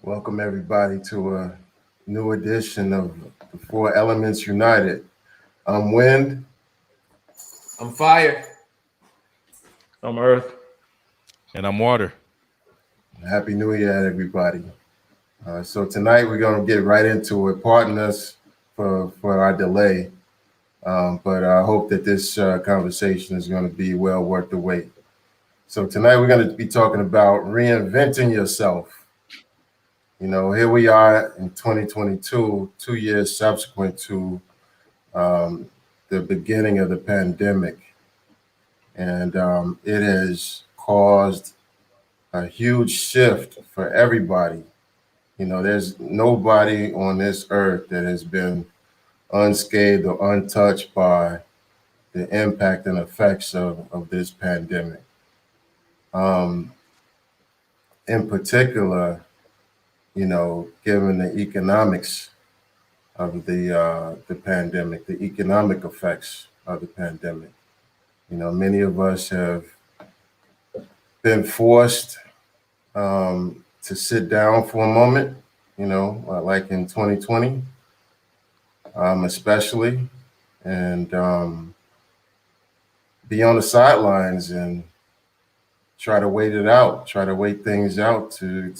Welcome everybody to a new edition of the Four Elements United. I'm Wind. I'm Fire. I'm Earth. And I'm Water. Happy New Year, everybody. So tonight we're going to get right into it. Pardon us for our delay, but I hope that this conversation is going to be well worth the wait. So tonight we're going to be talking about reinventing yourself. You know, here we are in 2022, 2 years subsequent to the beginning of the pandemic. And it has caused a huge shift for everybody. You know, there's nobody on this earth that has been unscathed or untouched by the impact and effects of this pandemic. In particular, you know, given the economics of the pandemic, the economic effects of the pandemic. You know, many of us have been forced to sit down for a moment, you know, like in 2020, especially, and be on the sidelines and try to wait it out, try to wait things out to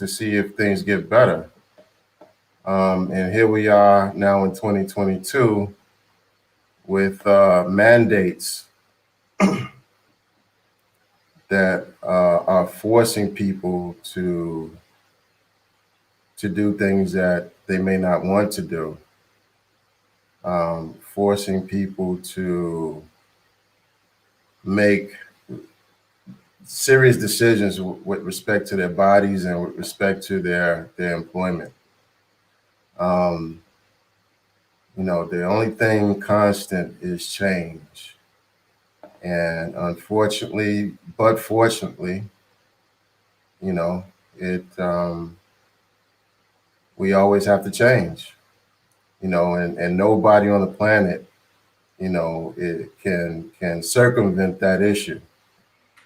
see if things get better. And here we are now in 2022 with mandates that are forcing people to do things that they may not want to do, forcing people to make serious decisions with respect to their bodies and with respect to their employment. You know, the only thing constant is change. And unfortunately, but fortunately, you know, we always have to change, you know, and nobody on the planet, you know, it can circumvent that issue.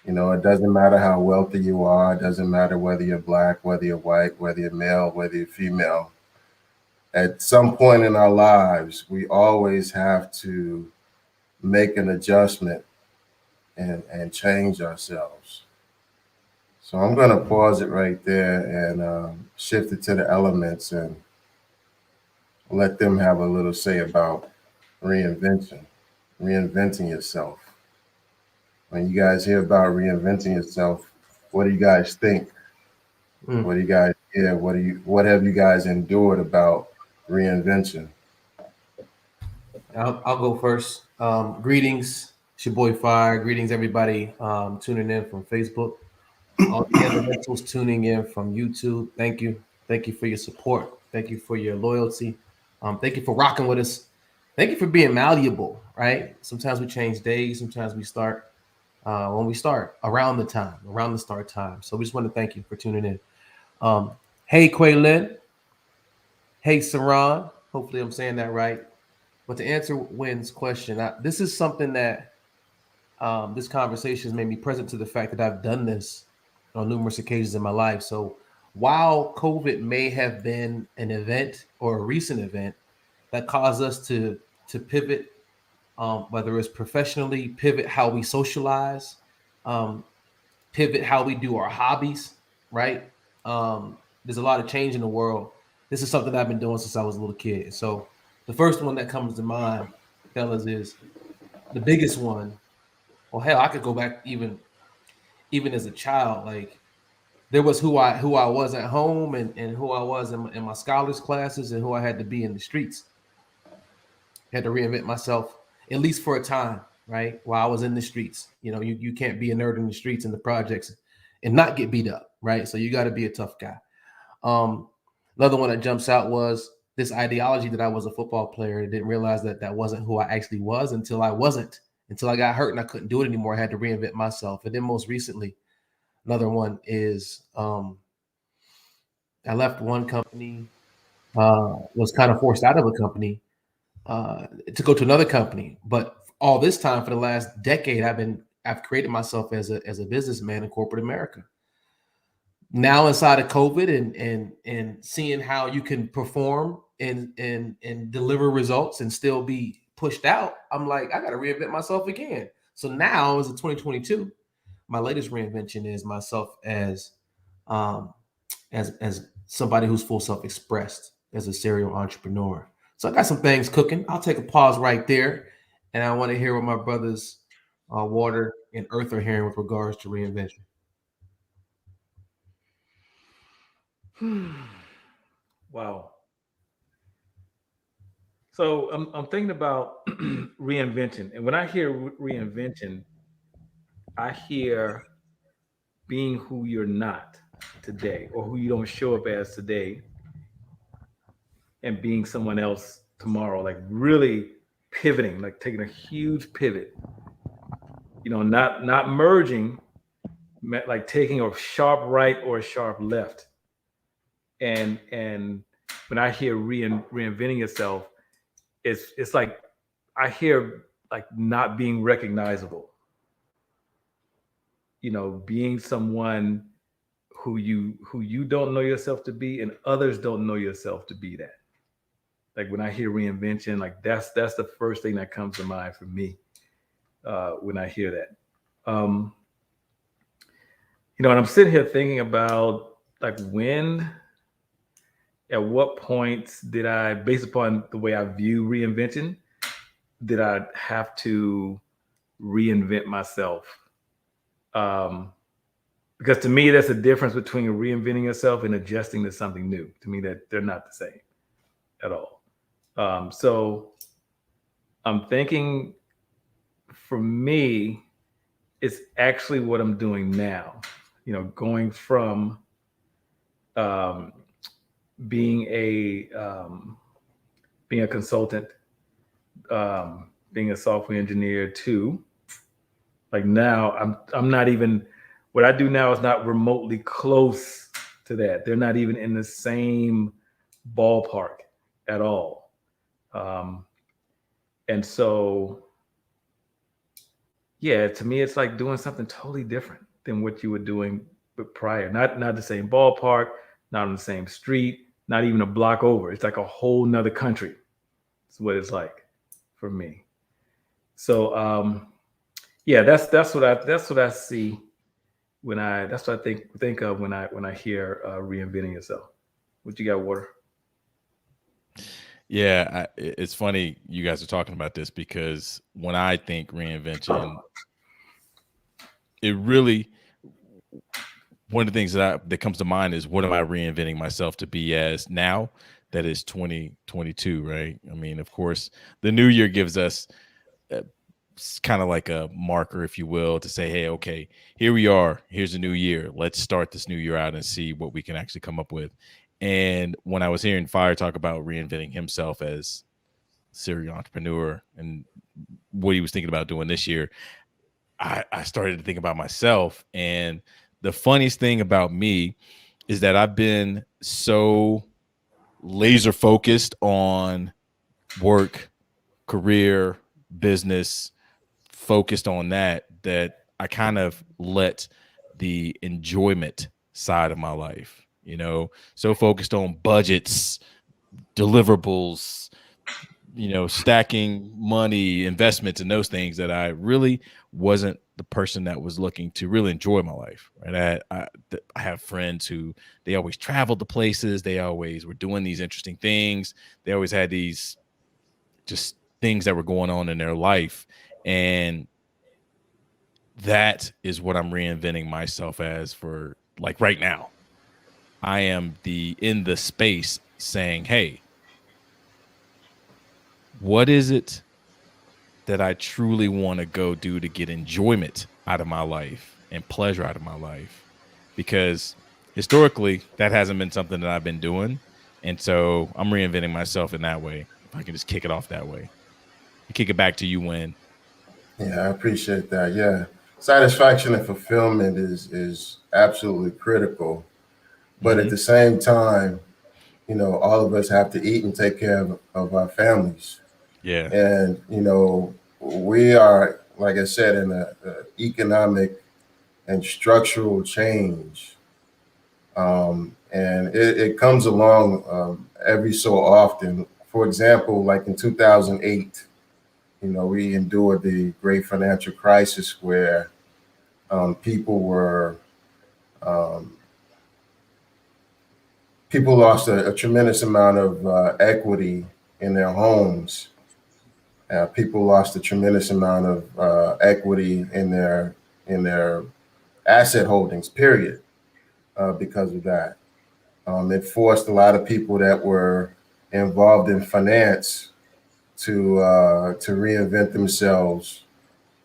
You know, it doesn't matter how wealthy you are. It doesn't matter whether you're black, whether you're white, whether you're male, whether you're female. At some point in our lives, we always have to make an adjustment and change ourselves. So I'm going to pause it right there and shift it to the elements and let them have a little say about reinventing yourself. When you guys hear about reinventing yourself, what do you guys think? What do you guys hear? What have you guys endured about reinvention? I'll go first. Greetings. It's your boy Fire. Greetings, everybody tuning in from Facebook. All the individuals tuning in from YouTube. Thank you. Thank you for your support. Thank you for your loyalty. Thank you for rocking with us. Thank you for being malleable, right? Sometimes we change days. Sometimes we start when we start around the start time. So we just want to thank you for tuning in. Hey, Quaylin. Hey, Saran. Hopefully I'm saying that right. But to answer Wynn's question, this is something that this conversation has made me present to the fact that I've done this on numerous occasions in my life. So while COVID may have been an event or a recent event that caused us to pivot, whether it's professionally, pivot how we socialize, pivot how we do our hobbies, right? There's a lot of change in the world. This is something I've been doing since I was a little kid. So the first one that comes to mind, fellas, is the biggest one. Well, hell, I could go back even as a child. Like there was who I was at home and who I was in my scholars classes and who I had to be in the streets. I had to reinvent myself, at least for a time, right? While I was in the streets. You know, you can't be a nerd in the streets and the projects and not get beat up, right? So you got to be a tough guy. Another one that jumps out was this ideology that I was a football player and didn't realize that wasn't who I actually was until I got hurt and I couldn't do it anymore. I had to reinvent myself. And then most recently, another one is I left one company, was kind of forced out of a company to go to another company. But all this time for the last decade, I've created myself as a businessman in corporate America. now inside of COVID and seeing how you can perform and deliver results and still be pushed out, I'm like, I got to reinvent myself again. So now, as a 2022, my latest reinvention is myself um, as somebody who's full self-expressed as a serial entrepreneur. So I got some things cooking. I'll take a pause right there, and I want to hear what my brothers, Water and Earth, are hearing with regards to reinvention. Wow. So I'm thinking about reinvention, and when I hear reinvention, I hear being who you're not today, or who you don't show up as today, and being someone else tomorrow. Like really pivoting, like taking a huge pivot. Not merging, like taking a sharp right or a sharp left. And when I hear reinventing yourself, it's like I hear like not being recognizable. Being someone who you don't know yourself to be, and others don't know yourself to be that. Like when I hear reinvention, like that's the first thing that comes to mind for me when I hear that. And I'm sitting here thinking about like at what point did I, based upon the way I view reinvention, did I have to reinvent myself? Because to me, that's the difference between reinventing yourself and adjusting to something new. To me, that they're not the same at all. So I'm thinking for me, it's actually what I'm doing now. Going from being a consultant, being a software engineer to like now I'm not even, what I do now is not remotely close to that. They're not even in the same ballpark at all. And so, yeah, to me, it's like doing something totally different than what you were doing prior. Not the same ballpark, not on the same street, not even a block over. It's like a whole nother country. It's what it's like for me. So, yeah, that's what I see that's what I think of when I hear reinventing yourself. What you got, Water? Yeah, it's funny you guys are talking about this, because when I think reinvention, it really, one of the things that comes to mind is, what am I reinventing myself to be as now that is 2022, right? I mean, of course, the new year gives us kind of like a marker, if you will, to say, hey, okay, here we are. Here's a new year. Let's start this new year out and see what we can actually come up with. And when I was hearing Fire talk about reinventing himself as serial entrepreneur and what he was thinking about doing this year, I started to think about myself. And the funniest thing about me is that I've been so laser focused on work, career, business, focused on that I kind of let the enjoyment side of my life, so focused on budgets, deliverables, stacking money, investments, and those things, that I really wasn't the person that was looking to really enjoy my life. Right? I have friends who, they always traveled to places, they always were doing these interesting things, they always had these just things that were going on in their life, and that is what I'm reinventing myself as for, like, right now. I am in the space saying, hey, what is it that I truly want to go do to get enjoyment out of my life and pleasure out of my life? Because historically, that hasn't been something that I've been doing. And so I'm reinventing myself in that way. If I can just kick it off that way. Kick it back to you, Win. Yeah, I appreciate that. Yeah. Satisfaction and fulfillment is absolutely critical. But at the same time, all of us have to eat and take care of our families. Yeah. And, we are, like I said, in a economic and structural change. And it comes along every so often. For example, like in 2008, we endured the great financial crisis where people were um, people lost a tremendous amount of equity in their homes. People lost a tremendous amount of equity in their asset holdings. Period. Because of that, it forced a lot of people that were involved in finance to reinvent themselves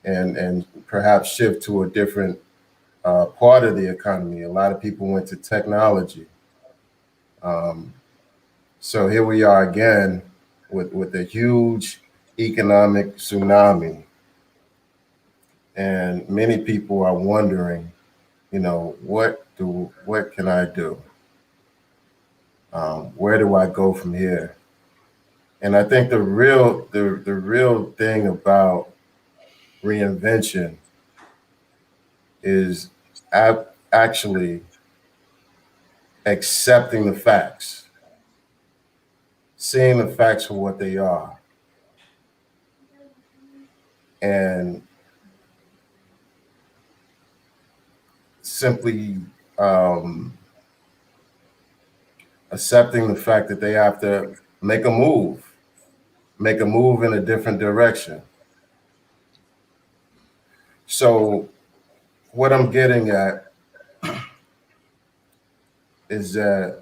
and perhaps shift to a different part of the economy. A lot of people went to technology. Um, so here we are again with a huge economic tsunami, and many people are wondering, what can I do? Where do I go from here? And I think the real thing about reinvention is actually accepting the facts, seeing the facts for what they are, and simply accepting the fact that they have to make a move in a different direction. So what I'm getting at is that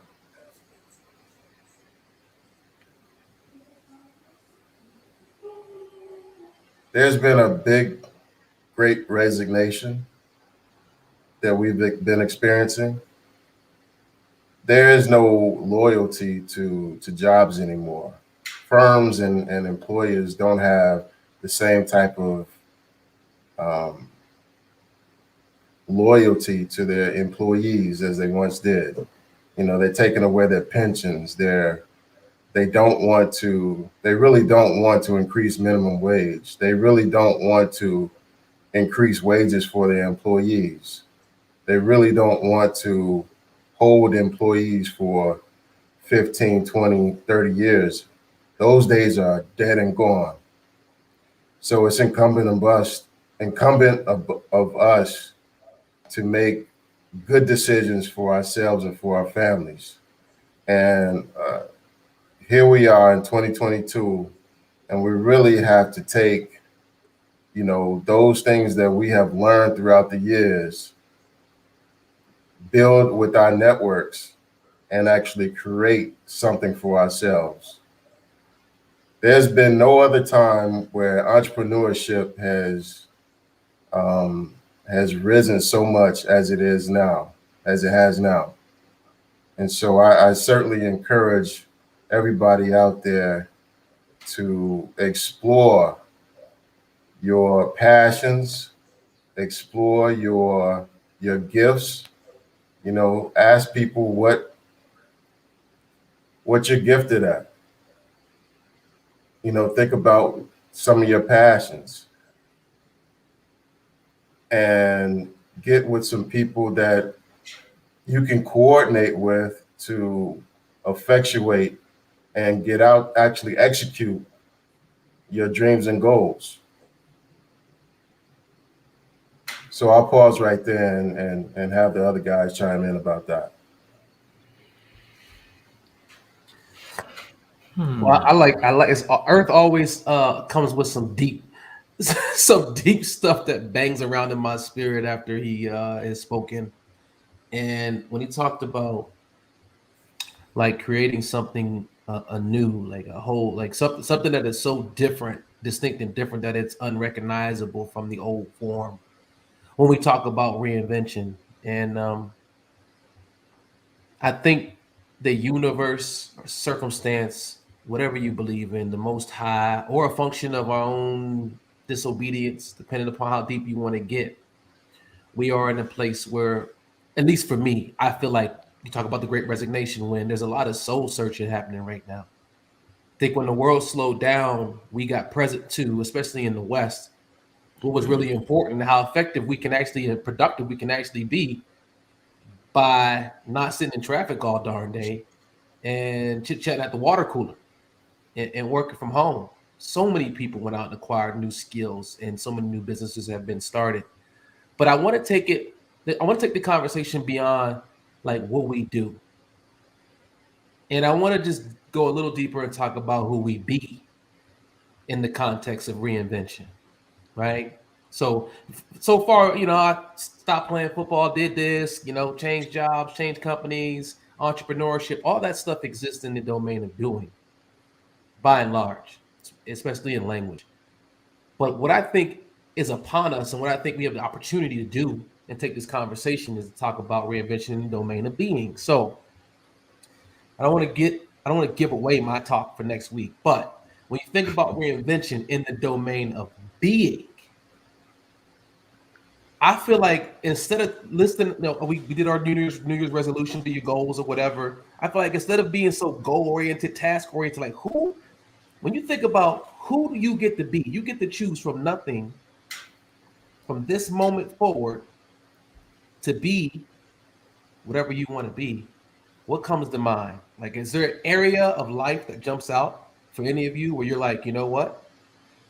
there's been a great resignation that we've been experiencing. There is no loyalty to jobs anymore. Firms and employers don't have the same type of um, loyalty to their employees as they once did. They're taking away their pensions. They really don't want to increase minimum wage. They really don't want to increase wages for their employees. They really don't want to hold employees for 15, 20, 30 years. Those days are dead and gone. So it's incumbent of us to make good decisions for ourselves and for our families. And here we are in 2022, and we really have to take, those things that we have learned throughout the years, build with our networks, and actually create something for ourselves. There's been no other time where entrepreneurship has risen so much as it is now, as it has now. And so I certainly encourage everybody out there to explore your passions, explore your gifts. Ask people what you're gifted at. Think about some of your passions and get with some people that you can coordinate with to effectuate and get out, actually execute your dreams and goals. So I'll pause right there and have the other guys chime in about that. Well, I like it's Earth always comes with some deep some deep stuff that bangs around in my spirit after he is spoken. And when he talked about like creating something anew, like a whole, like something that is so different, distinct and different that it's unrecognizable from the old form. When we talk about reinvention, and I think the universe or circumstance, whatever you believe in, the Most High, or a function of our own disobedience, depending upon how deep you want to get, we are in a place where, at least for me, I feel like you talk about the Great Resignation, when there's a lot of soul searching happening right now. I think when the world slowed down, we got present to, especially in the West, what was really important, how effective we can actually and productive we can actually be by not sitting in traffic all darn day and chit-chatting at the water cooler and working from home. So many people went out and acquired new skills, and so many new businesses have been started. But I want to take the conversation beyond like what we do. And I want to just go a little deeper and talk about who we be in the context of reinvention, right? So far, I stopped playing football, did this, changed jobs, changed companies, entrepreneurship, all that stuff exists in the domain of doing, by and large, especially in language. But what I think is upon us, and what I think we have the opportunity to do and take this conversation, is to talk about reinvention in the domain of being. So I don't want to give away my talk for next week, but when you think about reinvention in the domain of being, I feel like instead of listening, we did our New Year's resolution, do your goals or whatever. I feel like instead of being so goal oriented, task oriented, like when you think about who do you get to be, you get to choose from nothing from this moment forward to be whatever you want to be. What comes to mind? Like, is there an area of life that jumps out for any of you where you're like, you know what?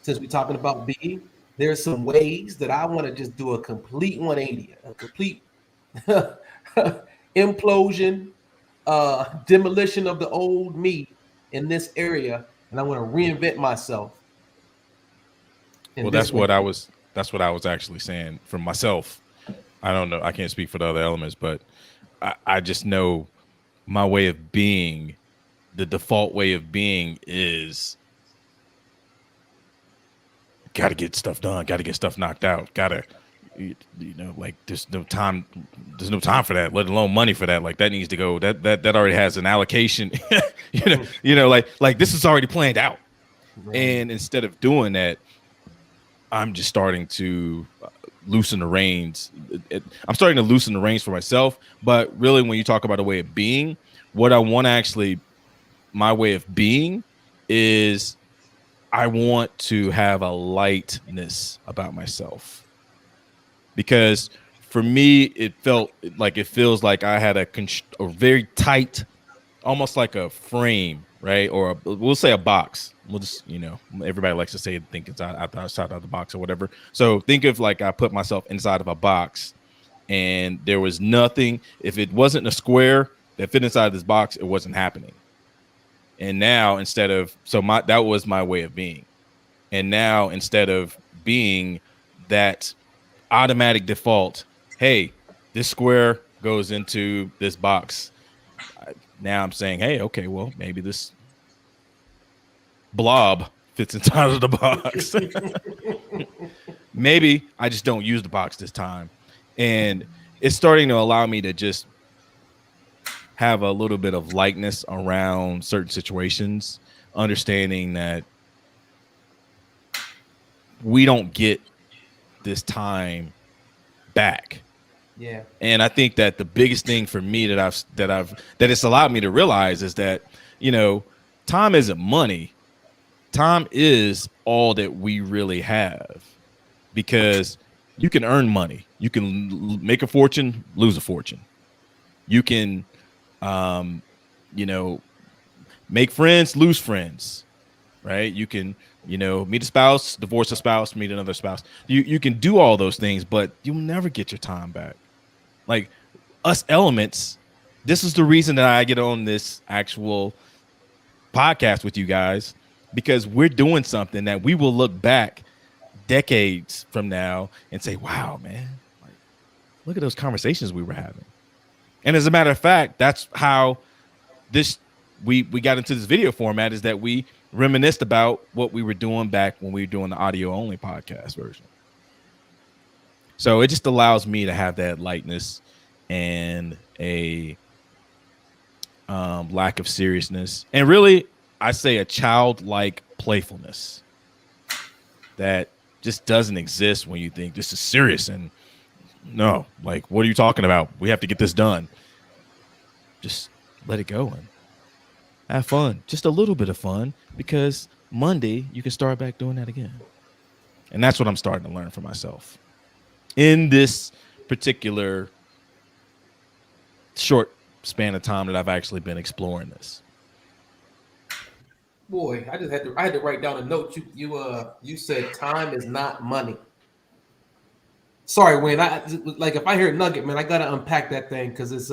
Since we're talking about being, there's some ways that I want to just do a complete 180, a complete implosion, demolition of the old me in this area, and I want to reinvent myself. Well, that's what I was actually saying for myself. I don't know. I can't speak for the other elements, but I just know my way of being, the default way of being is got to get stuff done, got to get stuff knocked out, got to, like there's no time for that, let alone money for that. Like that needs to go, that already has an allocation, like this is already planned out. Right. And instead of doing that, I'm just starting to loosen the reins. I'm starting to loosen the reins for myself. But really, when you talk about a way of being, what I want to actually, my way of being is I want to have a lightness about myself. Because for me, it feels like I had a very tight, almost like a frame, right? Or we'll say a box. We'll just, everybody likes to say think it's outside of the box or whatever. So think of like I put myself inside of a box and there was nothing. If it wasn't a square that fit inside this box, it wasn't happening. And now that was my way of being. And now instead of being that automatic default, hey, this square goes into this box. Now I'm saying, hey, okay, well, maybe this blob fits inside of the box. Maybe I just don't use the box this time. And it's starting to allow me to just have a little bit of lightness around certain situations, understanding that we don't get this time back. Yeah. And I think that the biggest thing for me that it's allowed me to realize is that, time isn't money. Time is all that we really have, because you can earn money. You can make a fortune, lose a fortune. You can, make friends, lose friends, right? You can, meet a spouse, divorce a spouse, meet another spouse. You can do all those things, but you'll never get your time back. Like us elements, this is the reason that I get on this actual podcast with you guys, because we're doing something that we will look back decades from now and say, wow, man, like, look at those conversations we were having. And as a matter of fact, that's how we got into this video format, is that we reminisced about what we were doing back when we were doing the audio only podcast version. So it just allows me to have that lightness and a lack of seriousness. And really, I say a childlike playfulness that just doesn't exist when you think this is serious. And no, like, what are you talking about? We have to get this done. Just let it go and have fun. Just a little bit of fun, because Monday you can start back doing that again. And that's what I'm starting to learn for myself. In this particular, short span of time that I've actually been exploring this. Boy, I had to write down a note. You said time is not money. Sorry, Wayne. Like if I hear nugget, man, I gotta unpack that thing because it's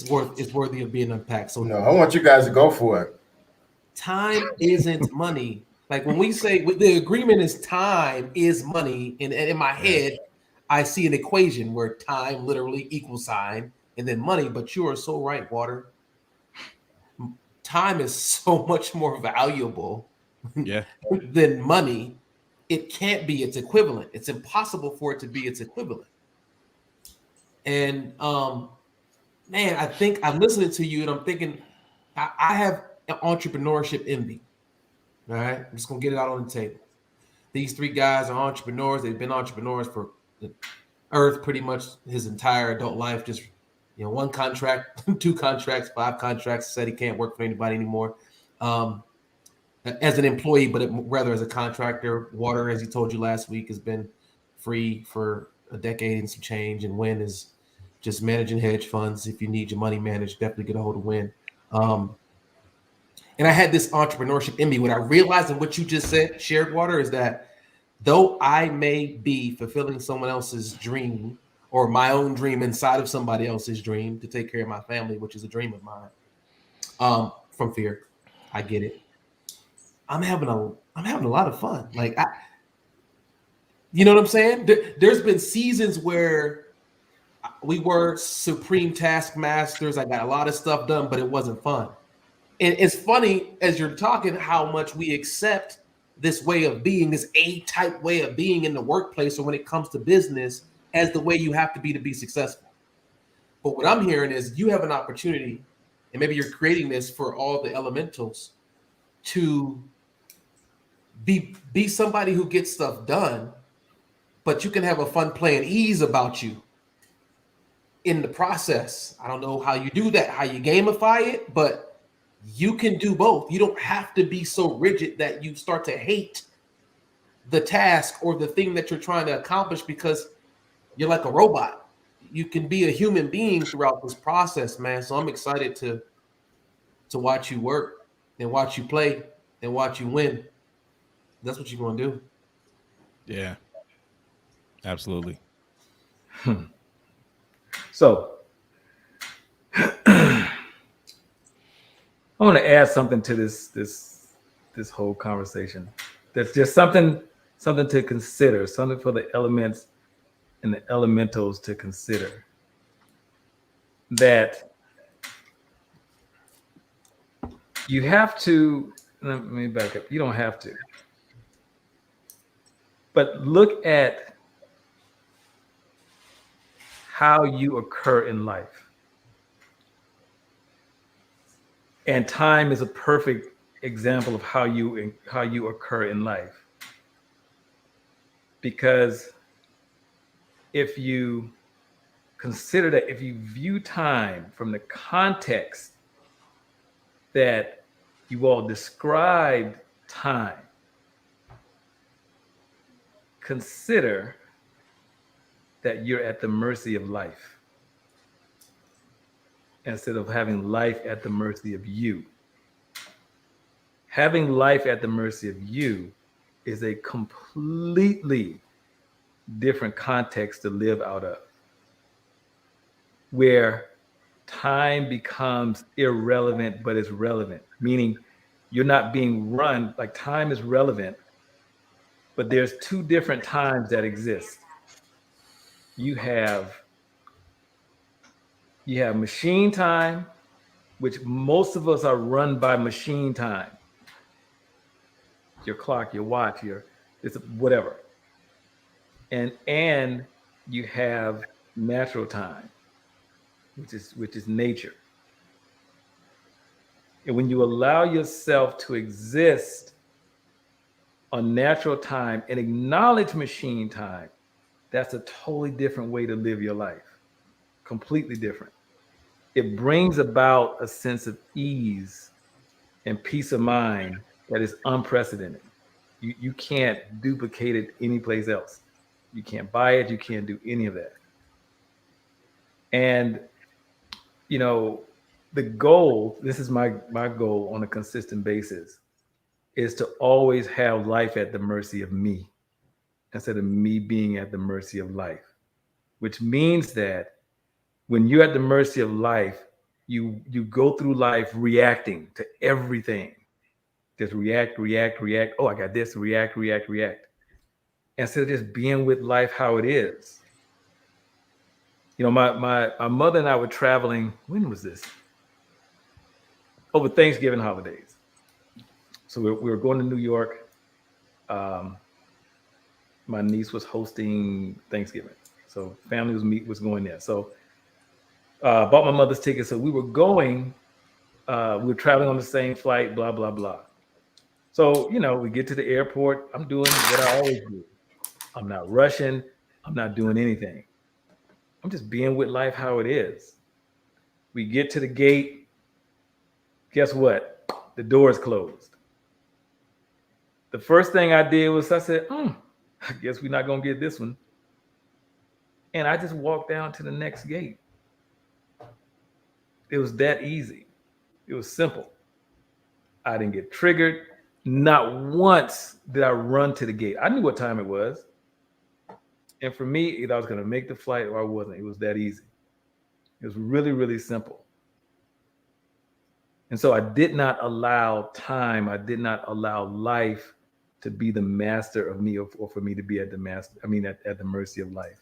worthy of being unpacked. So No, I want you guys to go for it. time isn't money. Like when we say the agreement is time is money, and in my head, I see an equation where time literally equals sign and then money. But you are so right, Water. Time is so much more valuable Yeah. than money. It can't be its equivalent. It's impossible for it to be its equivalent. And man, I think I'm listening to you and I'm thinking I have an entrepreneurship envy. All right. I'm just gonna get it out on the table. These three guys are entrepreneurs. They've been entrepreneurs for the earth pretty much his entire adult life. Just one contract, two contracts, five contracts. Said he can't work for anybody anymore. As an employee, but rather as a contractor. Water, as he told you last week, has been free for a decade and some change. And Win is just managing hedge funds. If you need your money managed, definitely get a hold of Win. And I had this entrepreneurship in me. What I realized in what you just said, shared, Water, is that though I may be fulfilling someone else's dream or my own dream inside of somebody else's dream to take care of my family, which is a dream of mine, from fear, I get it. I'm having a lot of fun. Like you know what I'm saying? There's been seasons where we were supreme taskmasters. I got a lot of stuff done, but it wasn't fun. And it's funny as you're talking how much we accept this way of being, this A-type way of being in the workplace or when it comes to business as the way you have to be successful. But what I'm hearing is you have an opportunity, and maybe you're creating this for all the elementals to be somebody who gets stuff done, but you can have a fun play and ease about you in the process. I don't know how you do that, how you gamify it, but you can do both. You don't have to be so rigid that you start to hate the task or the thing that you're trying to accomplish because you're like a robot. You can be a human being throughout this process, man. So I'm excited to watch you work and watch you play and watch you win. That's what you're going to do. Yeah. Absolutely. So I want to add something to this whole conversation. That's just something to consider, something for the elements and the elementals to consider. That you have to, let me back up. You don't have to. But look at how you occur in life. And time is a perfect example of how you occur in life. Because if you consider that, if you view time from the context that you all described time, consider that you're at the mercy of life instead of having life at the mercy of you. Having life at the mercy of you is a completely different context to live out of, where time becomes irrelevant, but is relevant, meaning you're not being run, like time is relevant, but there's two different times that exist. You have machine time, which most of us are run by machine time. Your clock, your watch, it's whatever. And you have natural time, which is nature. And when you allow yourself to exist on natural time and acknowledge machine time, that's a totally different way to live your life. Completely different. It brings about a sense of ease and peace of mind that is unprecedented. You can't duplicate it anyplace else. You can't buy it. You can't do any of that. And you know, the goal, this is my goal on a consistent basis, is to always have life at the mercy of me instead of me being at the mercy of life, which means that when you're at the mercy of life, you go through life reacting to everything. Just react, react, react. Oh, I got this. React, react, react. Instead of just being with life how it is. You know, my mother and I were traveling. When was this? Over Thanksgiving holidays. So we were going to New York. My niece was hosting Thanksgiving, so family was going there. So bought my mother's ticket. So we were going. We were traveling on the same flight. Blah blah blah. So you know, we get to the airport. I'm doing what I always do. I'm not rushing. I'm not doing anything. I'm just being with life how it is. We get to the gate. Guess what? The door is closed. The first thing I did was I said, I guess we're not going to get this one. And I just walked down to the next gate. It was that easy. It was simple. I didn't get triggered. Not once did I run to the gate. I knew what time it was. And for me, either I was going to make the flight or I wasn't. It was that easy. It was really, really simple. And so I did not allow time, I did not allow life to be the master of me or for me to be at the mercy of life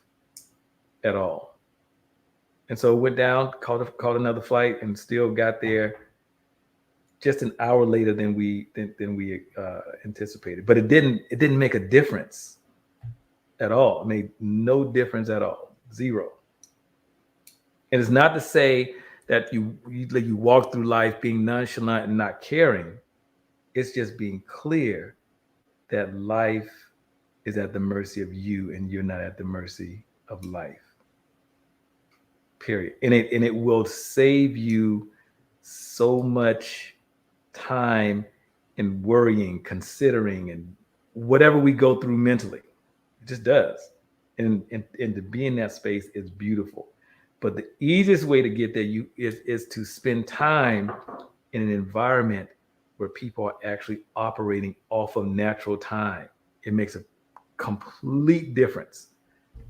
at all. And so went down, called another flight and still got there just an hour later than we anticipated. But it didn't make a difference at all. It made no difference at all. Zero. And it's not to say that you walk through life being nonchalant and not caring. It's just being clear that life is at the mercy of you and you're not at the mercy of life. Period. And it will save you so much time in worrying, considering, and whatever we go through mentally. It just does. And to be in that space is beautiful. But the easiest way to get there is to spend time in an environment where people are actually operating off of natural time. It makes a complete difference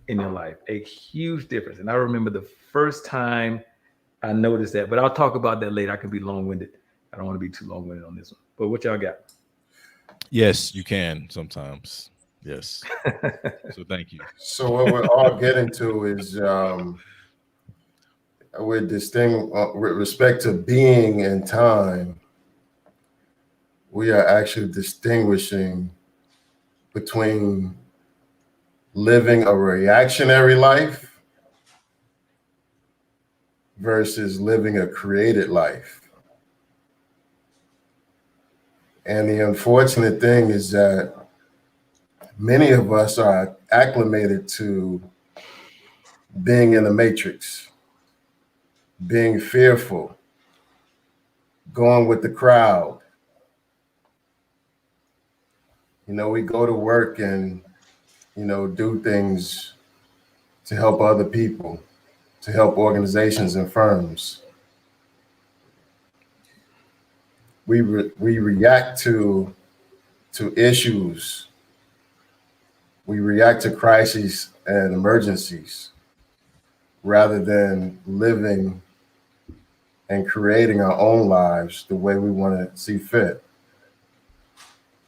in your life, a huge difference. And I remember the first time I noticed that, but I'll talk about that later. I can be long-winded. I don't want to be too long-winded on this one. But what y'all got? Yes, you can sometimes. Yes. So thank you. So what we're all getting to is with respect to being and time, we are actually distinguishing between living a reactionary life versus living a created life. And the unfortunate thing is that many of us are acclimated to being in the matrix, being fearful, going with the crowd. You know, we go to work and, you know, do things to help other people, to help organizations and firms. We react to issues. We react to crises and emergencies rather than living and creating our own lives the way we want to see fit.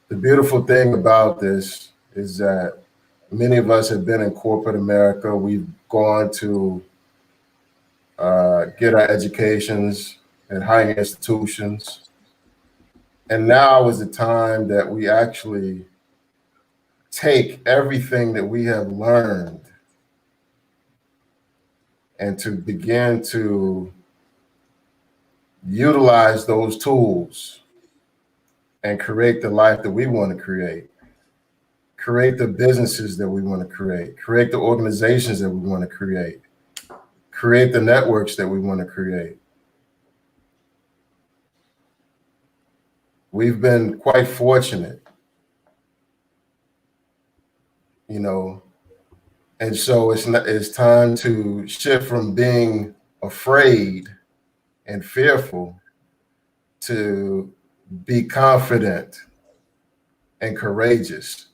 The beautiful thing about this is that many of us have been in corporate America. We've gone to get our educations at higher institutions. And now is the time that we actually take everything that we have learned and to begin to utilize those tools and create the life that we want to create the businesses that we want to create the organizations that we want to create the networks that we want to create. We've been quite fortunate, you know, and so it's time to shift from being afraid and fearful to be confident and courageous.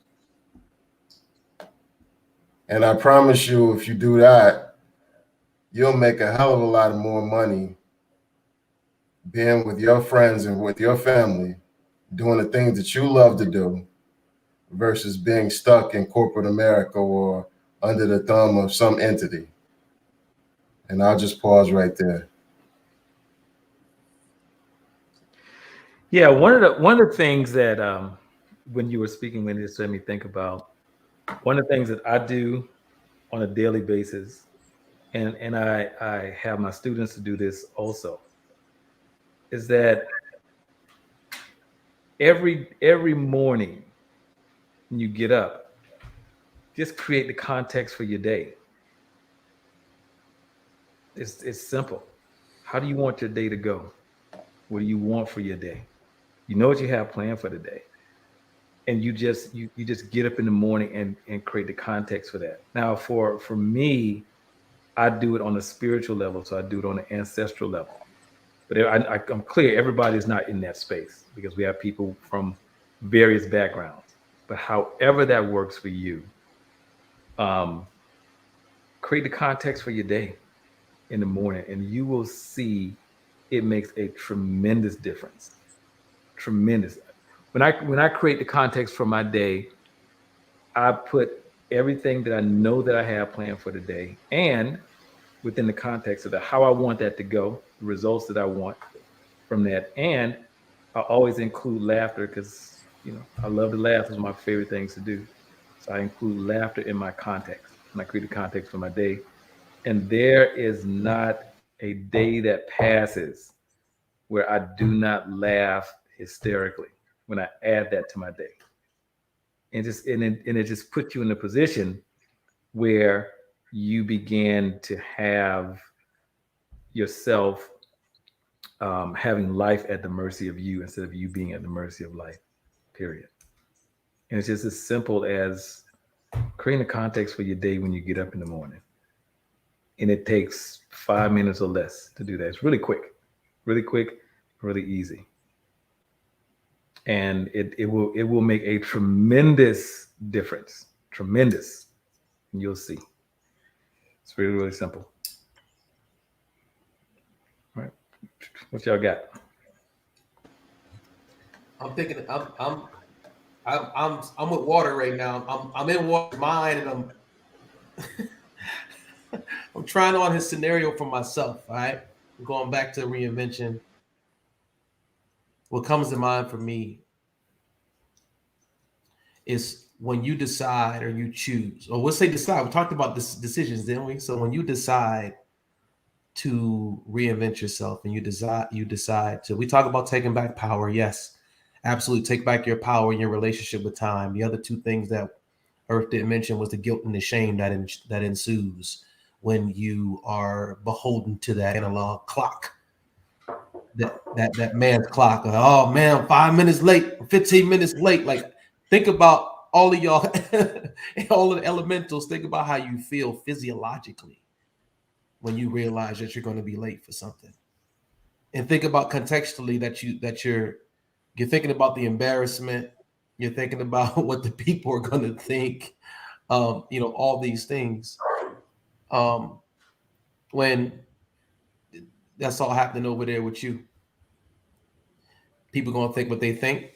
And I promise you, if you do that, you'll make a hell of a lot more money being with your friends and with your family, doing the things that you love to do, versus being stuck in corporate America or under the thumb of some entity. And I'll just pause right there. Yeah, one of the things that when you were speaking, when it just made me think about one of the things that I do on a daily basis, and I have my students to do this also, is that every morning when you get up, just create the context for your day. It's simple. How do you want your day to go? What do you want for your day? You know what you have planned for the day. And you just get up in the morning and create the context for that. Now for me, I do it on a spiritual level, so I do it on an ancestral level. But I'm clear everybody is not in that space because we have people from various backgrounds. But however that works for you, create the context for your day in the morning, and you will see it makes a tremendous difference. Tremendous. When I create the context for my day, I put everything that I know that I have planned for the day, and within the context of how I want that to go, the results that I want from that. And I always include laughter because, I love to laugh. It's one of my favorite things to do. So I include laughter in my context when I create the context for my day. And there is not a day that passes where I do not laugh hysterically when I add that to my day. And it just puts you in a position where you begin to have yourself having life at the mercy of you instead of you being at the mercy of life, period. And it's just as simple as creating a context for your day when you get up in the morning. And it takes 5 minutes or less to do that. It's really quick, really easy. And it will make a tremendous difference. Tremendous. And you'll see. It's really simple. All right. What y'all got? I'm thinking I'm with water right now. I'm in water's mind, and I'm trying on his scenario for myself. All right, going back to reinvention. What comes to mind for me is when you decide or you choose, or let's say decide. We talked about this decisions, didn't we? So when you decide to reinvent yourself and you decide to, we talk about taking back power. Yes, absolutely. Take back your power in your relationship with time. The other two things that Earth didn't mention was the guilt and the shame that ensues when you are beholden to that analog clock, that man's clock. Oh man, I'm 5 minutes late, 15 minutes late. Like, think about all of y'all, all of the elementals. Think about how you feel physiologically when you realize that you're going to be late for something, and think about contextually that you're thinking about the embarrassment. You're thinking about what the people are going to think. All these things. When that's all happening over there with you, people going to think what they think.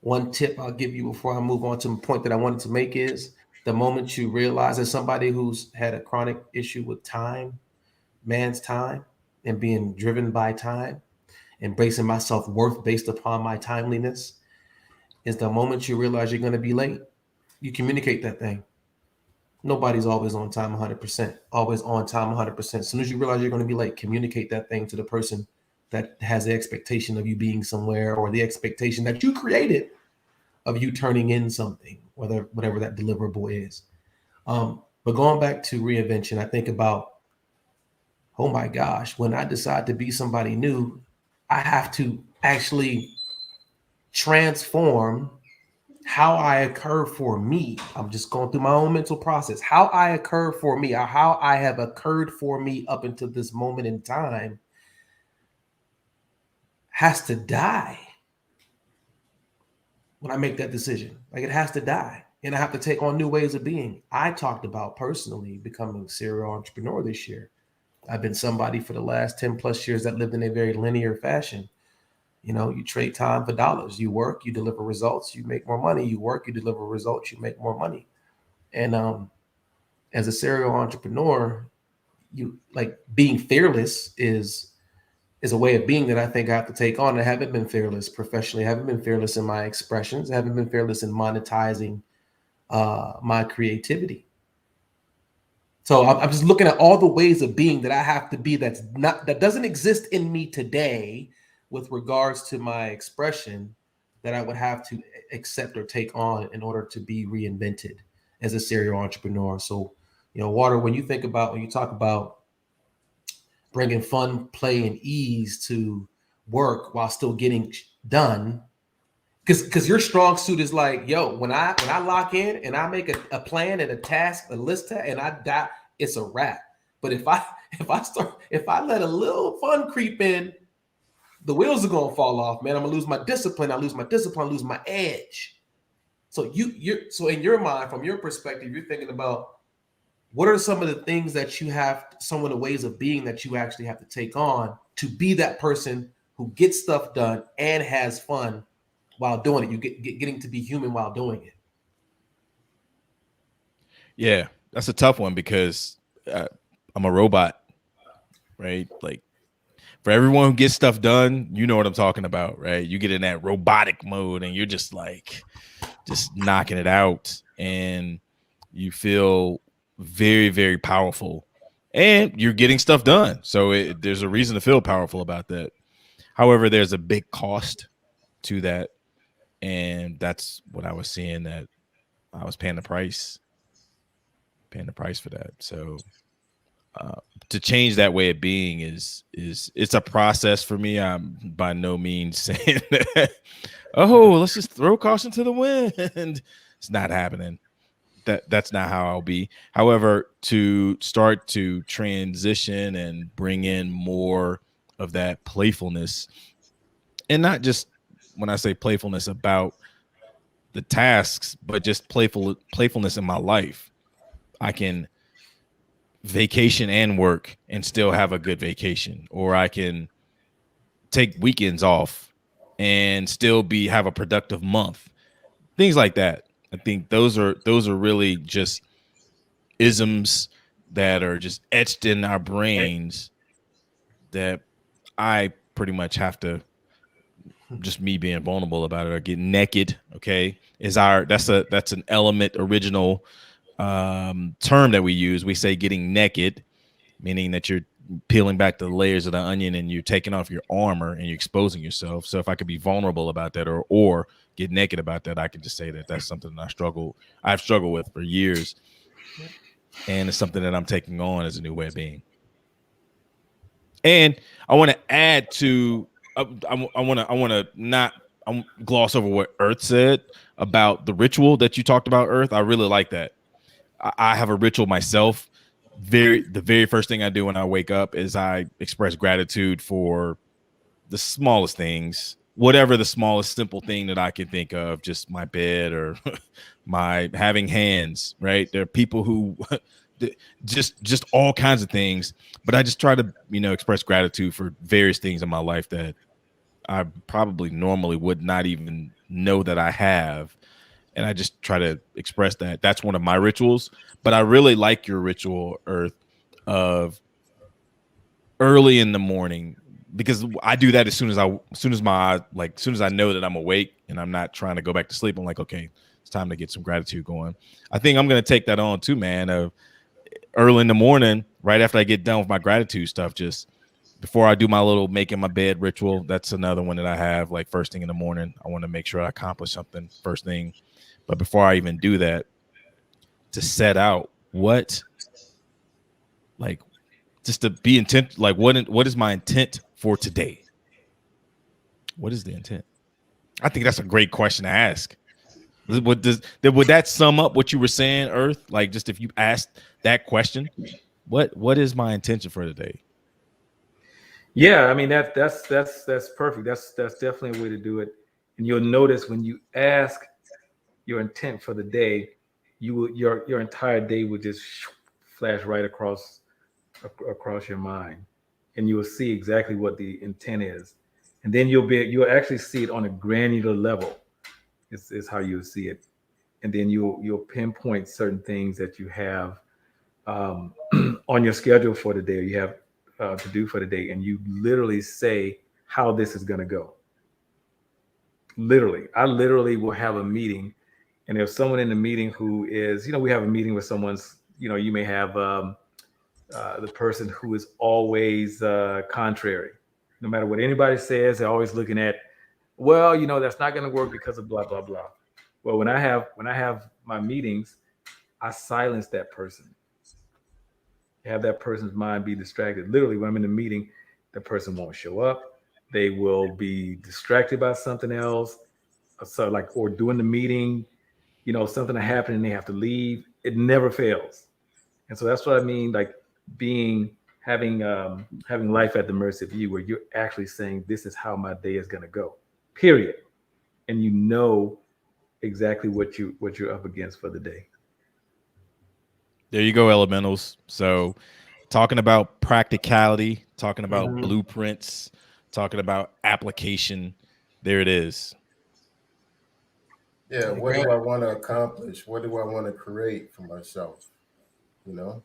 One tip I'll give you before I move on to the point that I wanted to make is the moment you realize, as somebody who's had a chronic issue with time, man's time, and being driven by time, embracing my self-worth based upon my timeliness, is the moment you realize you're going to be late, you communicate that thing. Nobody's always on time 100%, always on time 100%. As soon as you realize you're going to be late, communicate that thing to the person that has the expectation of you being somewhere, or the expectation that you created of you turning in something, whatever that deliverable is. But going back to reinvention, I think about, oh my gosh, when I decide to be somebody new, I have to actually transform how I occur for me. I'm just going through my own mental process. How I occur for me, or how I have occurred for me up until this moment in time, has to die when I make that decision. Like, it has to die. And I have to take on new ways of being. I talked about personally becoming a serial entrepreneur this year. I've been somebody for the last 10 plus years that lived in a very linear fashion. You know, you trade time for dollars. You work, you deliver results, you make more money. You work, you deliver results, you make more money. And as a serial entrepreneur, you like being fearless is a way of being that I think I have to take on. I haven't been fearless professionally. I haven't been fearless in my expressions. I haven't been fearless in monetizing my creativity. So I'm just looking at all the ways of being that I have to be that doesn't exist in me today with regards to my expression that I would have to accept or take on in order to be reinvented as a serial entrepreneur. So, you know, Water, when you talk about bringing fun, play, and ease to work while still getting done, because your strong suit is like, yo, when I lock in and I make a plan and a task, a list, and I die, it's a wrap. But if I let a little fun creep in, the wheels are gonna fall off, man. I'm gonna lose my discipline. I lose my edge. So so in your mind, from your perspective, you're thinking about what are some of the things that you have, some of the ways of being that you actually have to take on to be that person who gets stuff done and has fun while doing it. You getting to be human while doing it. Yeah, that's a tough one because I'm a robot, right? Like, for everyone who gets stuff done, you know what I'm talking about, right? You get in that robotic mode and you're just knocking it out, and you feel very, very powerful, and you're getting stuff done. So there's a reason to feel powerful about that. However, there's a big cost to that, and that's what I was seeing, that I was paying the price for that. So to change that way of being is it's a process for me. I'm by no means saying that, oh, let's just throw caution to the wind. It's not happening. That's not how I'll be. However, to start to transition and bring in more of that playfulness, and not just when I say playfulness about the tasks, but just playfulness in my life. I can vacation and work and still have a good vacation, or I can take weekends off and still have a productive month. Things like that. I think those are really just isms that are just etched in our brains that I pretty much have to, just me being vulnerable about it, or get naked. Okay. That's an element original term that we use. We say getting naked, meaning that you're peeling back the layers of the onion and you're taking off your armor and you're exposing yourself. So if I could be vulnerable about that, or get naked about that, I can just say that that's something that I've struggled with for years. And it's something that I'm taking on as a new way of being. And I want to add to, I want to not gloss over what Earth said about the ritual that you talked about, Earth. I really like that. I have a ritual myself. The very first thing I do when I wake up is I express gratitude for the smallest things, whatever the smallest simple thing that I can think of, just my bed or my having hands, right? There are people who just all kinds of things, but I just try to, express gratitude for various things in my life that I probably normally would not even know that I have. And I just try to express that. That's one of my rituals. But I really like your ritual, Earth, of early in the morning, because I do that as soon as I know that I'm awake and I'm not trying to go back to sleep. I'm like, okay, it's time to get some gratitude going. I think I'm going to take that on too, man. Of early in the morning, right after I get done with my gratitude stuff, just before I do my little making my bed ritual. That's another one that I have, like first thing in the morning. I want to make sure I accomplish something first thing. But before I even do that, to set out just to be intent, like what is my intent for today? What is the intent? I think that's a great question to ask. Would that sum up what you were saying, Earth? Like, just if you asked that question, what is my intention for today? Yeah, I mean that's perfect. That's definitely a way to do it. And you'll notice when you ask your intent for the day, your entire day will just flash right across your mind, and you will see exactly what the intent is, and then you'll actually see it on a granular level. Is how you'll see it, and then you'll pinpoint certain things that you have um, on your schedule for the day, or you have to do for the day, and you literally say how this is going to go. Literally, I literally will have a meeting, and there's someone in the meeting who is, we have a meeting with someone's, you may have the person who is always contrary. No matter what anybody says, they're always looking at, well, that's not going to work because of blah blah blah. Well, when I have my meetings, I silence that person, have that person's mind be distracted. Literally, when I'm in the meeting, the person won't show up. They will be distracted by something else. So, like, or during the meeting, something will happen and they have to leave. It never fails. And so that's what I mean, like having life at the mercy of you, where you're actually saying, this is how my day is going to go, period. And exactly what you're up against for the day. There you go, elementals. So talking about practicality, talking about blueprints, talking about application. There it is. Yeah, what do I want to accomplish? What do I want to create for myself? You know,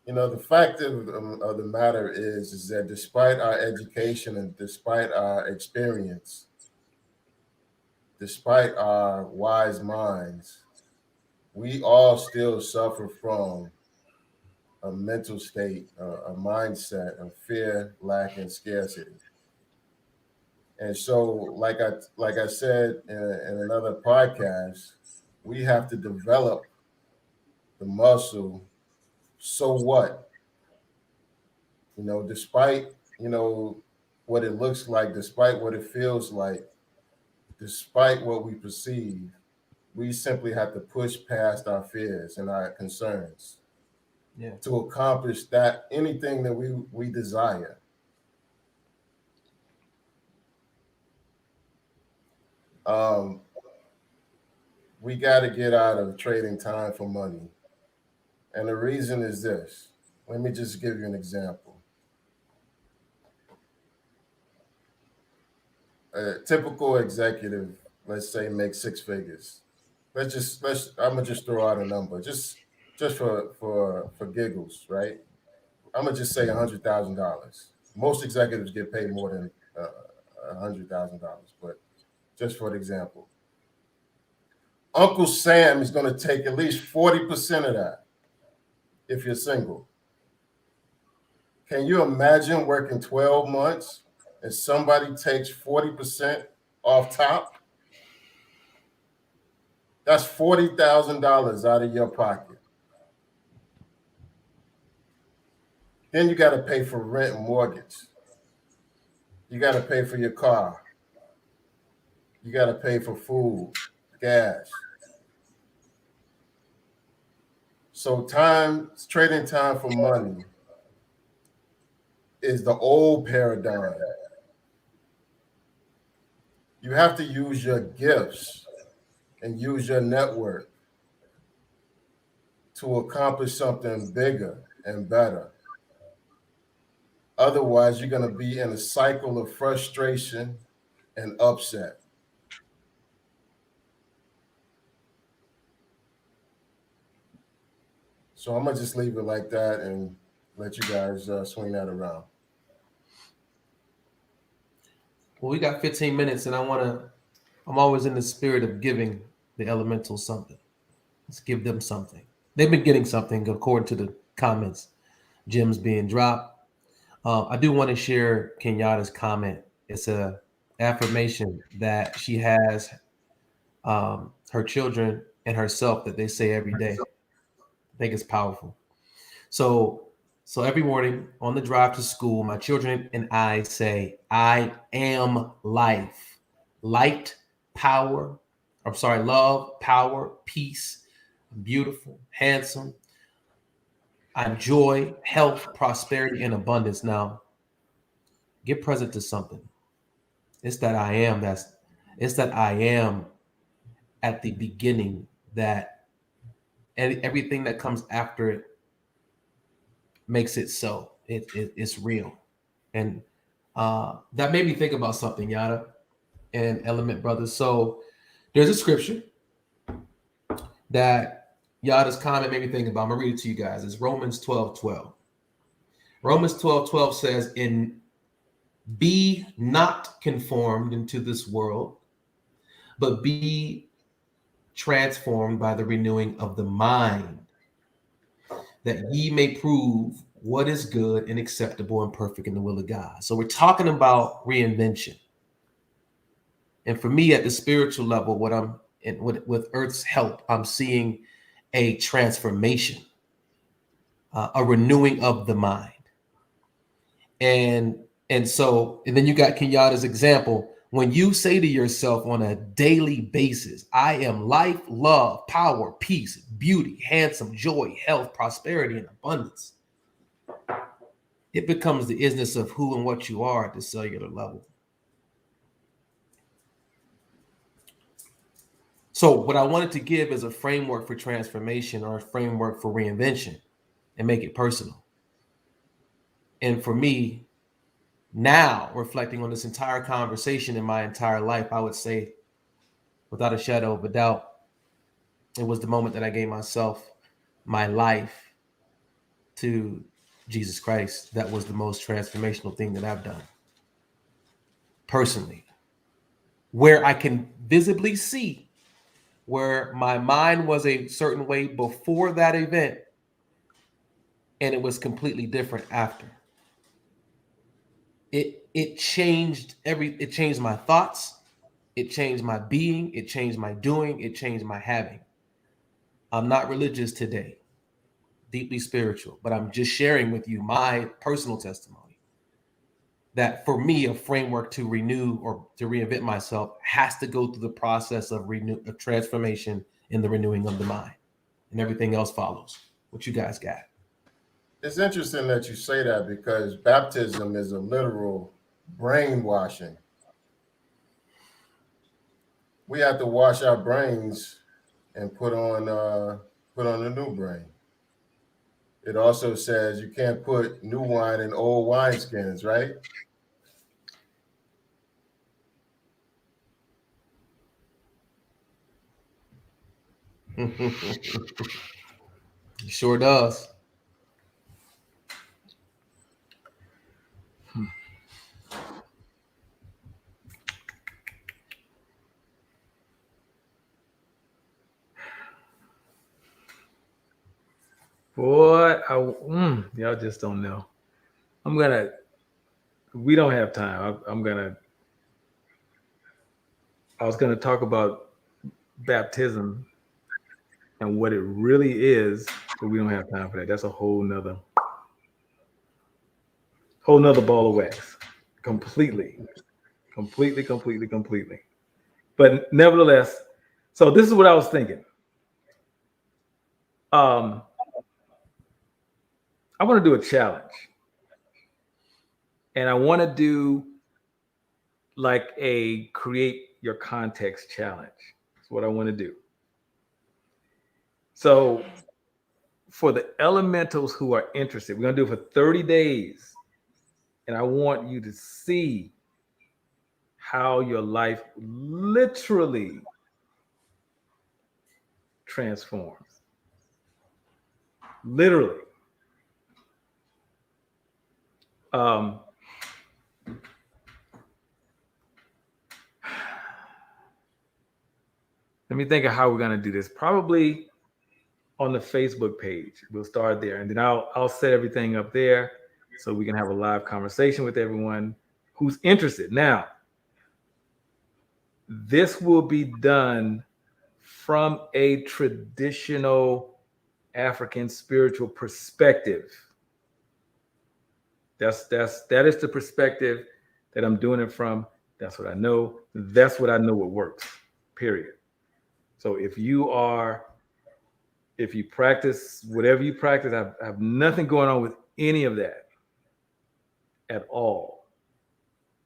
the fact of the matter is that despite our education and despite our experience, despite our wise minds, we all still suffer from a mental state, a mindset of fear, lack, and scarcity. And so, like I said in another podcast, we have to develop the muscle. So what? Despite what it looks like, despite what it feels like, despite what we perceive, we simply have to push past our fears and our concerns to accomplish that anything that we desire. We got to get out of trading time for money. And the reason is this. Let me just give you an example. A typical executive, let's say, makes six figures. I'm gonna just throw out a number, just for giggles, right? I'm gonna just say $100,000. Most executives get paid more than $100,000, but just for example, Uncle Sam is going to take at least 40% of that if you're single. Can you imagine working 12 months and somebody takes 40% off top? That's $40,000 out of your pocket. Then you got to pay for rent and mortgage. You got to pay for your car. You got to pay for food, gas. So trading time for money is the old paradigm. You have to use your gifts and use your network to accomplish something bigger and better. Otherwise, you're going to be in a cycle of frustration and upset. So I'm going to just leave it like that and let you guys swing that around. Well, we got 15 minutes, and I'm always in the spirit of giving the elementals something. Let's give them something. They've been getting something according to the comments, gems being dropped. I do want to share Kenyatta's comment. It's a affirmation that she has her children and herself that they say every day. I think it's powerful. So every morning on the drive to school, my children and I say, I am life, light, power. I'm sorry, love, power, peace, beautiful, handsome. I'm joy, health, prosperity, and abundance. Now, get present to something. It's that I am. It's that I am at the beginning, that everything that comes after it makes it so. It's real. And that made me think about something, Yada and Element Brothers. So there's a scripture that Yada's comment made me think about. I'm going to read it to you guys. It's Romans 12:12. Romans 12:12 says, be not conformed into this world, but be transformed by the renewing of the mind, that ye may prove what is good and acceptable and perfect in the will of God. So we're talking about reinvention. And for me, at the spiritual level, what I'm in, with Earth's help, I'm seeing a transformation, a renewing of the mind. And then you got Kenyatta's example. When you say to yourself on a daily basis, I am life, love, power, peace, beauty, handsome, joy, health, prosperity, and abundance, it becomes the business of who and what you are at the cellular level. So what I wanted to give is a framework for transformation, or a framework for reinvention, and make it personal. And for me, now, reflecting on this entire conversation in my entire life, I would say, without a shadow of a doubt, it was the moment that I gave myself, my life, to Jesus Christ. That was the most transformational thing that I've done personally, where I can visibly see where my mind was a certain way before that event, and it was completely different after. It changed it changed my thoughts, it changed my being, it changed my doing, it changed my having. I'm not religious today, deeply spiritual, but I'm just sharing with you my personal testimony that for me, a framework to renew or to reinvent myself has to go through the process of transformation in the renewing of the mind, and everything else follows. What you guys got? It's interesting that you say that, because baptism is a literal brainwashing. We have to wash our brains and put on a new brain. It also says you can't put new wine in old wineskins, right? It sure does. Boy, y'all just don't know. We don't have time. I was gonna talk about baptism and what it really is, but we don't have time for that. That's a whole nother ball of wax. Completely. But nevertheless, so this is what I was thinking. I want to do a challenge. And I want to do like a create your context challenge. That's what I want to do. So for the elementals who are interested, we're going to do it for 30 days. And I want you to see how your life literally transforms. Literally. Let me think of how we're going to do this. Probably on the Facebook page. We'll start there, and then I'll set everything up there so we can have a live conversation with everyone who's interested. Now, this will be done from a traditional African spiritual perspective. That is the perspective that I'm doing it from. That's what I know. That's what I know what works. Period. So if you practice whatever you practice, I have nothing going on with any of that at all.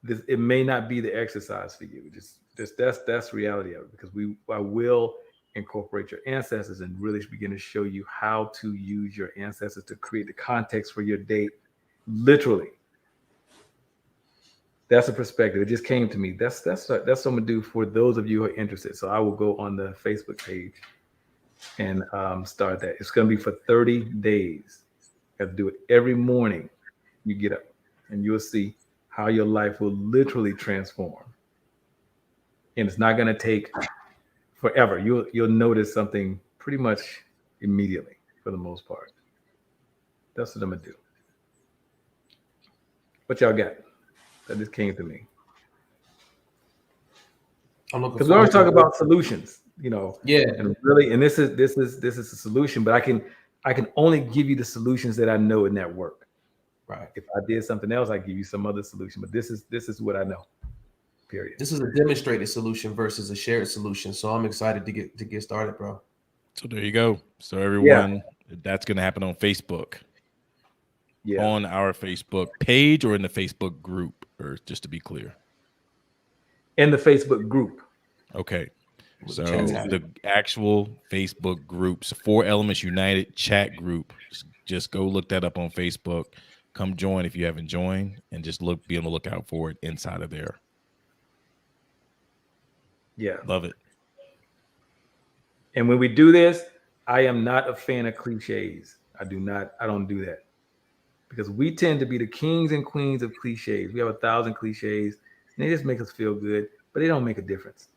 it may not be the exercise for you. Just that's reality of it, because I will incorporate your ancestors and really begin to show you how to use your ancestors to create the context for your date. Literally. That's a perspective. It just came to me. That's what I'm gonna do for those of you who are interested. So I will go on the Facebook page and start that. It's gonna be for 30 days. You have to do it every morning. You get up, and you'll see how your life will literally transform. And it's not gonna take forever. You'll notice something pretty much immediately for the most part. That's what I'm gonna do. What y'all got? That just came to me. I'm looking Because we always talk forward to it. about solutions, Yeah. and really, and this is a solution, but I can only give you the solutions that I know and that work. Right. If I did something else, I give you some other solution. But this is what I know. Period. This is a demonstrated solution versus a shared solution. So I'm excited to get started, bro. So there you go. So everyone, that's going to happen on Facebook. Yeah. On our Facebook page or in the Facebook group, or just to be clear? In the Facebook group. Okay. So Fantastic. the actual Facebook groups, 4 Elements United chat group, just go look that up on Facebook. Come join if you haven't joined, and just be on the lookout for it inside of there. Yeah. Love it. And when we do this, I am not a fan of cliches. I don't do that. Because we tend to be the kings and queens of cliches. We have 1,000 cliches, and they just make us feel good, but they don't make a difference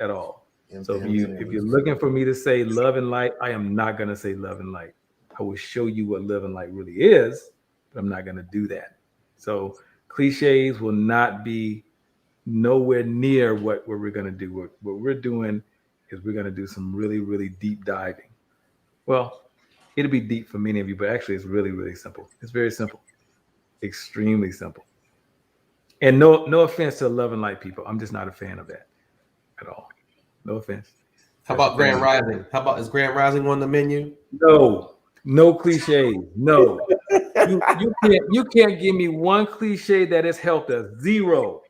at all. So if you're looking for me to say love and light, I am not going to say love and light. I will show you what love and light really is, but I'm not going to do that. So cliches will not be nowhere near what we're going to do. What we're doing is we're going to do some really, really deep diving. Well, it'll be deep for many of you, but actually it's really, really simple. It's very simple, extremely simple. And no offense to love and light people. I'm just not a fan of that at all. No offense. How about Grand Rising? Is Grand Rising on the menu? No cliches. No. You can't give me one cliche that has helped us. Zero.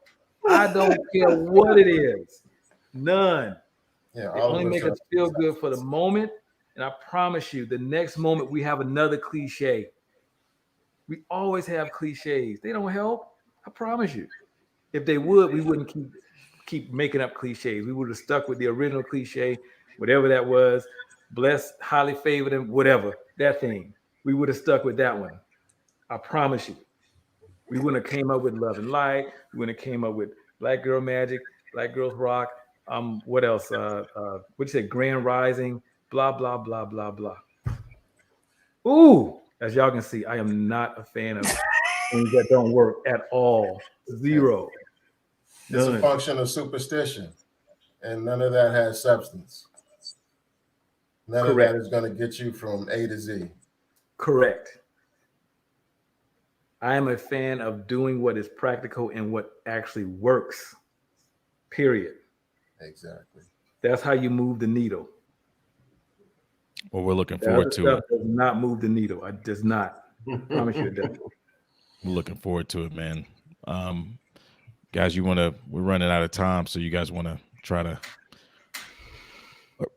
I don't care what it is. None. Yeah, They only make us feel good for the moment. And I promise you, the next moment we have another cliche. We always have cliches. They don't help. I promise you. If they would, we wouldn't keep making up cliches. We would have stuck with the original cliche, whatever that was. Blessed, highly favored, and whatever, that thing. We would have stuck with that one. I promise you. We wouldn't have came up with love and light. We wouldn't have came up with Black Girl Magic, Black Girls Rock. What else? What'd you say? Grand Rising, blah, blah, blah, blah, blah. Ooh, as y'all can see, I am not a fan of things that don't work at all. Zero. It's a function of superstition, and none of that has substance. None of that is going to get you from A to Z. Correct. I am a fan of doing what is practical and what actually works. Period. Exactly. That's how you move the needle. Well, we're looking forward to it. Does not move the needle. It does not. I promise you it doesn't. We're looking forward to it, man. Guys, we're running out of time, so you guys want to try to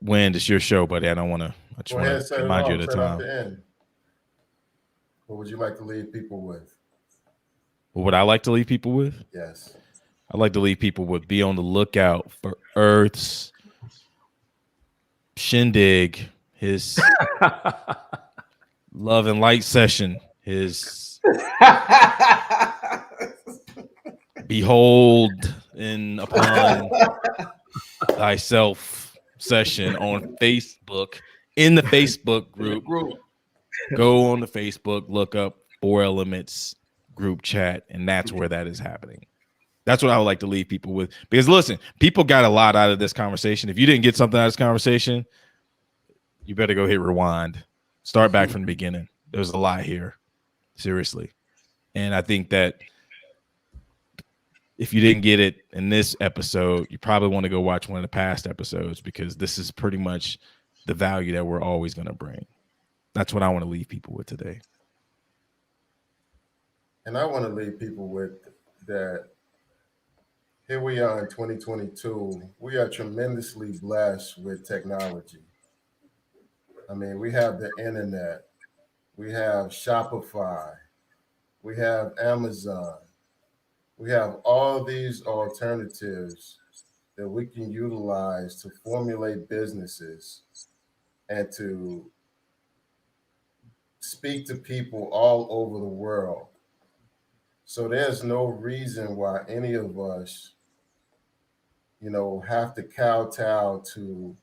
win. It's your show, buddy. I just want to remind you of the time. What would you like to leave people with? What would I like to leave people with? Yes. I'd like to leave people with be on the lookout for Earth's shindig, his love and light session, his behold in upon thyself session on Facebook, in the Facebook group. Go on the Facebook, look up 4 Elements group chat, and that's where that is happening. That's what I would like to leave people with. Because listen, people got a lot out of this conversation. If you didn't get something out of this conversation, you better go hit rewind. Start back from the beginning. There's a lot here. Seriously. And I think that if you didn't get it in this episode, you probably want to go watch one of the past episodes, because this is pretty much the value that we're always going to bring. That's what I want to leave people with today. And I want to leave people with that here we are in 2022. We are tremendously blessed with technology. I mean, we have the internet, we have Shopify, we have Amazon, we have all these alternatives that we can utilize to formulate businesses and to speak to people all over the world. So there's no reason why any of us, have to kowtow to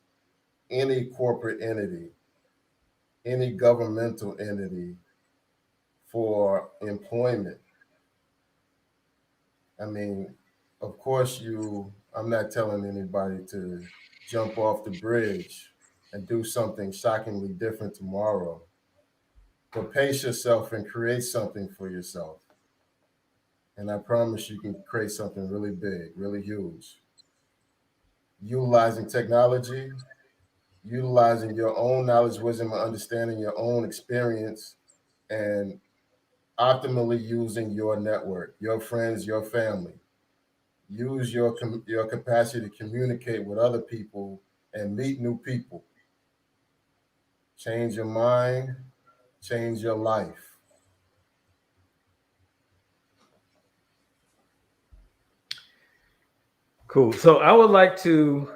any corporate entity, any governmental entity for employment. I mean, of course, I'm not telling anybody to jump off the bridge and do something shockingly different tomorrow, but pace yourself and create something for yourself. And I promise you can create something really big, really huge. Utilizing technology, utilizing your own knowledge, wisdom, and understanding your own experience, and optimally using your network, your friends, your family. Use your capacity to communicate with other people and meet new people. Change your mind, change your life. Cool. So I would like to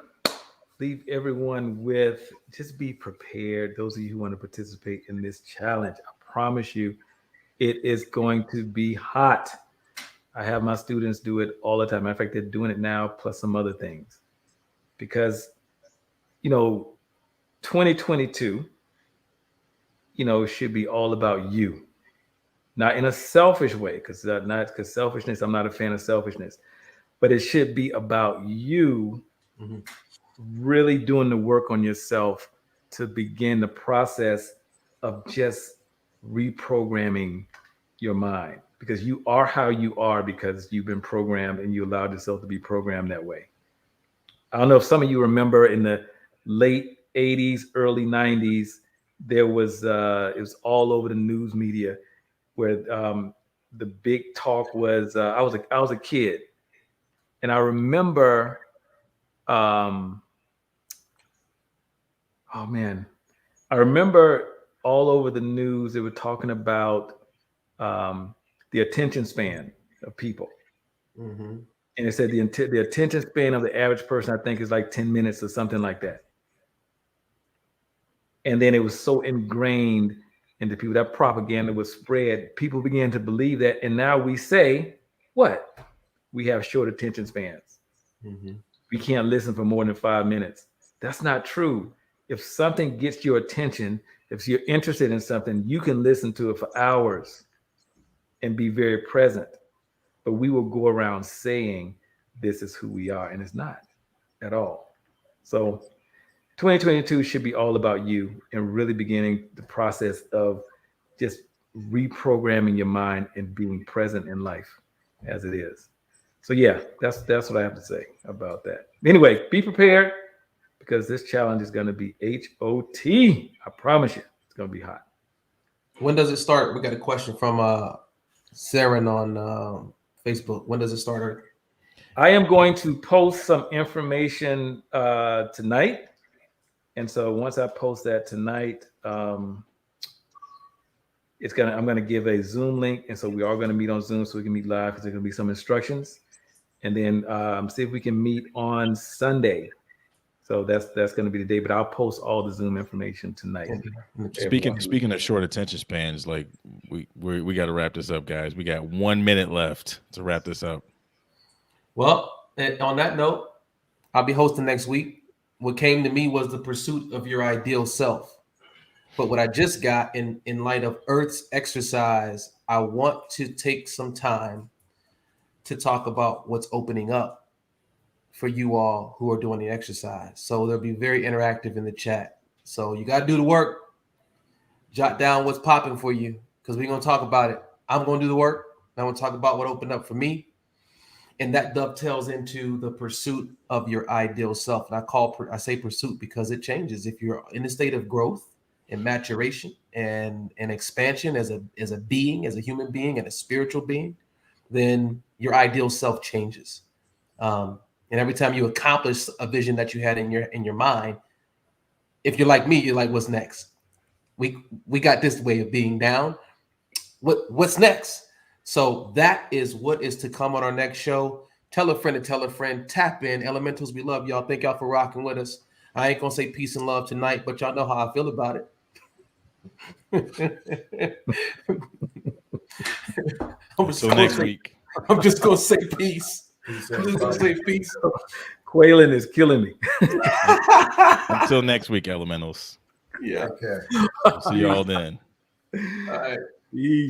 leave everyone with just be prepared. Those of you who want to participate in this challenge, I promise you, it is going to be hot. I have my students do it all the time. Matter of fact, they're doing it now, plus some other things. Because, 2022, should be all about you. Not in a selfish way, because selfishness, I'm not a fan of selfishness, but it should be about you really doing the work on yourself to begin the process of just reprogramming your mind, because you are how you are because you've been programmed and you allowed yourself to be programmed that way. I don't know if some of you remember in the late 80s, early 90s, there was it was all over the news media where the big talk was I was a kid, and I remember oh man, I remember all over the news they were talking about the attention span of people. Mm-hmm. And it said the attention span of the average person, I think, is like 10 minutes or something like that. And then it was so ingrained into people, that propaganda was spread. People began to believe that. And now we say, what? We have short attention spans. Mm-hmm. We can't listen for more than 5 minutes. That's not true. If something gets your attention, if you're interested in something, you can listen to it for hours and be very present. But we will go around saying this is who we are, and it's not at all. So 2022 should be all about you and really beginning the process of just reprogramming your mind and being present in life as it is. So yeah, that's what I have to say about that. Anyway, be prepared because this challenge is going to be HOT. I promise you, it's going to be hot. When does it start? We got a question from Saren on Facebook. When does it start? I am going to post some information tonight. And so once I post that tonight, I'm going to give a Zoom link. And so we are going to meet on Zoom so we can meet live because there's going to be some instructions. And then see if we can meet on Sunday. So that's going to be the day, but I'll post all the Zoom information tonight. Speaking of short attention spans, like we got to wrap this up, guys. We got 1 minute left to wrap this up. Well, on that note, I'll be hosting next week. What came to me was the pursuit of your ideal self. But what I just got in light of Earth's exercise, I want to take some time to talk about what's opening up for you all who are doing the exercise. So they'll be very interactive in the chat. So you got to do the work. Jot down what's popping for you because we're going to talk about it. I'm going to do the work. I'm going to talk about what opened up for me. And that dovetails into the pursuit of your ideal self. And I say pursuit because it changes. If you're in a state of growth and maturation and expansion as a being, as a human being and a spiritual being, then your ideal self changes. And every time you accomplish a vision that you had in your mind, if you're like me, you're like, what's next? We got this way of being down. What's next? So that is what is to come on our next show. Tell a friend to tell a friend. Tap in. Elementals, we love y'all. Thank y'all for rocking with us. I ain't gonna say peace and love tonight, but y'all know how I feel about it. So next week. I'm just gonna say peace. Peace, I'm just gonna say peace. Quailing is killing me. Until next week, elementals. Yeah. Okay. We'll see y'all then. All right. Peace.